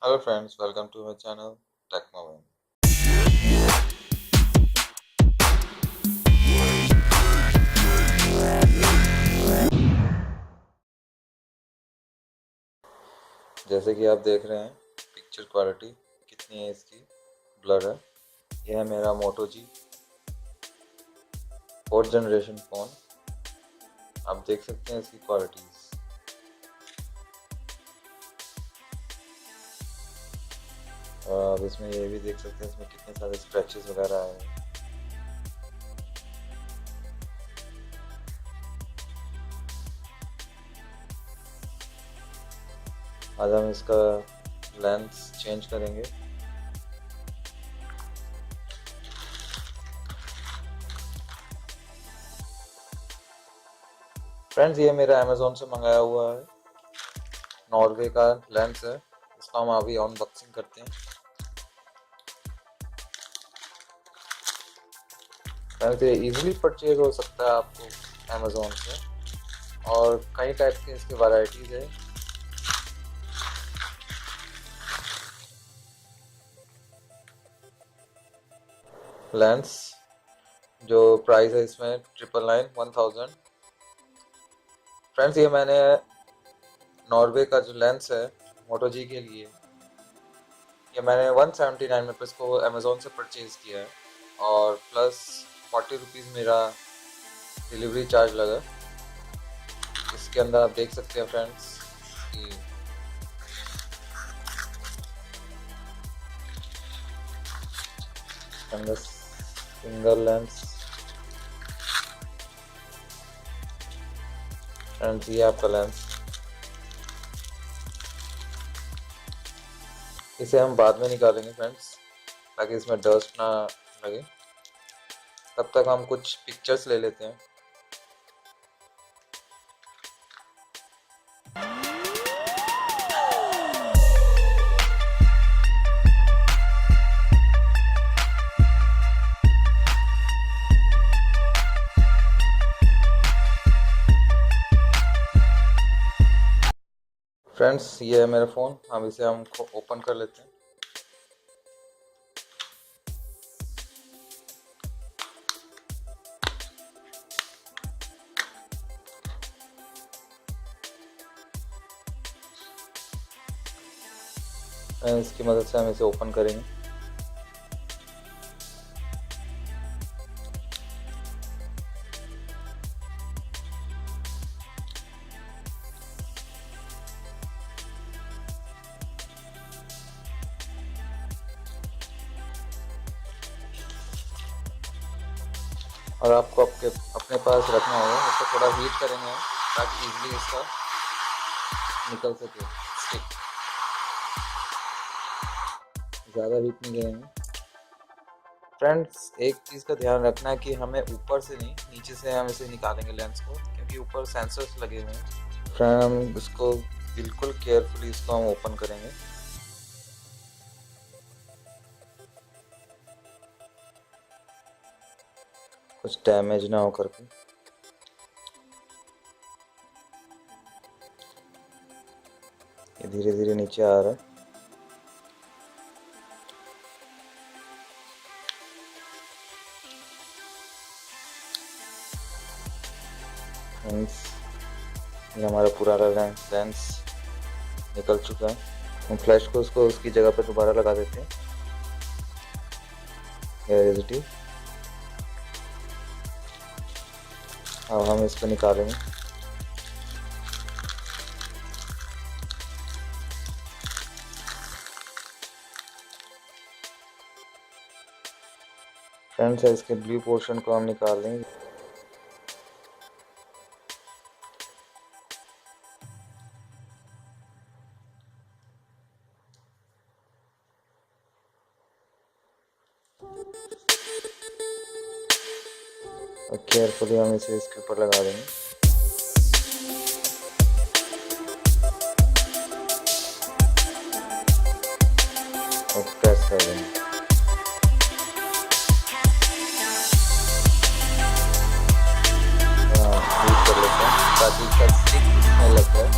Hello friends, welcome to my channel Tech Moving. जैसे कि आप देख रहे हैं पिक्चर क्वालिटी कितनी है इसकी, ब्लर है। यह है मेरा मोटो जी 4th जनरेशन फ़ोन। आप देख सकते हैं इसकी क्वालिटीज़। और आप इसमें ये भी देख सकते हैं इसमें कितने सारे स्क्रैचेस वगैरह आए हैं। आज हम इसका लेंस चेंज करेंगे। फ्रेंड्स, ये मेरा अमेज़ोन से मंगाया हुआ है, नॉर्वे का लेंस है। इसका हम अभी अनबॉक्सिंग करते हैं। फ्रेंड्स, ये इजीली परचेज हो सकता है आपको अमेज़ोन से, और कई टाइप के इसकी वैरायटीज़ है। लेंस जो प्राइस है इसमें 999 1000। फ्रेंड्स, ये मैंने नॉर्वे का जो लेंस है मोटो जी के लिए, ये मैंने 179 में इसको अमेज़ोन से परचेज़ किया है, और प्लस 40 रुपीज़ मेरा डिलीवरी चार्ज लगा। इसके अंदर आप देख सकते हैं फ्रेंड्स कि अंदर सिंगल लेंस। फ्रेंड्स, ये आपका लेंस। इसे हम बाद में निकालेंगे फ्रेंड्स, ताकि इसमें डस्ट ना लगे। तब तक हम कुछ पिक्चर्स ले लेते हैं। फ्रेंड्स, ये है मेरा फ़ोन। हम इसे ओपन कर लेते हैं। इसकी मदद से हम इसे ओपन करेंगे। और आपको अपने पास रखना होगा। इसको थोड़ा हीट करेंगे हम, ताकि इजीली इसका निकल सके स्टिक। ज़्यादा हीट नहीं करेंगे। फ्रेंड्स, एक चीज़ का ध्यान रखना है कि हमें ऊपर से नहीं, नीचे से हम इसे निकालेंगे लेंस को, क्योंकि ऊपर सेंसर्स लगे हुए हैं। फ्रेंड, हम इसको बिल्कुल केयरफुली इसको हम ओपन करेंगे। कुछ डैमेज ना हो करके। ये धीरे धीरे नीचे आ रहा है। ये हमारा पूरा लेंस निकल चुका है। हम फ्लैश को उसको उसकी जगह पर दोबारा लगा देते हैं। पॉजिटिव। अब हम इसको निकालेंगे। फ्रेंड्स, इसके ब्लू पोर्शन को हम निकाल देंगे। और केयरफुली हम इसे इसके ऊपर लगा देंगे। और प्रेस कर देंगे। हीट कर लेते हैं ताकि इसका स्टिक इसमें लग जाए।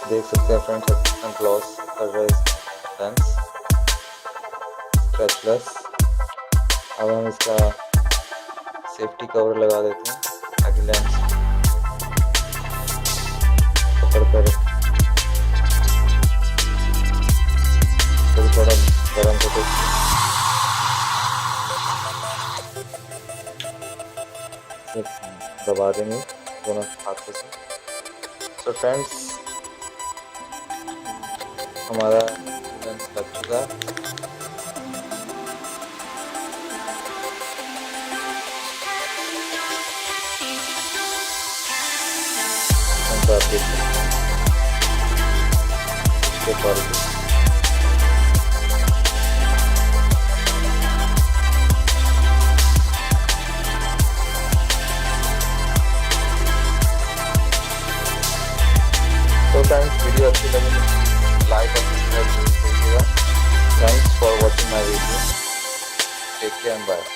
देख सकते हैं फ्रेंड्स कितना ग्लॉस कर रहा है लेंस, स्क्रैचलेस। अब हम इसका सेफ्टी कवर लगा देते हैं ताकि लेंस पकड़ कर थोड़ा गर्म हो तो दबा देंगे दोनों हाथों से। सो फ्रेंड्स हमारा लेंस लग चुका है। आप देख सकते हैं इसके क्वालिटी। तो फ्रेंड्स वीडियो अच्छी लगी तो लाइक और सब्सक्राइब जरूर करिएगा। Thanks for watching my video. Take care and bye.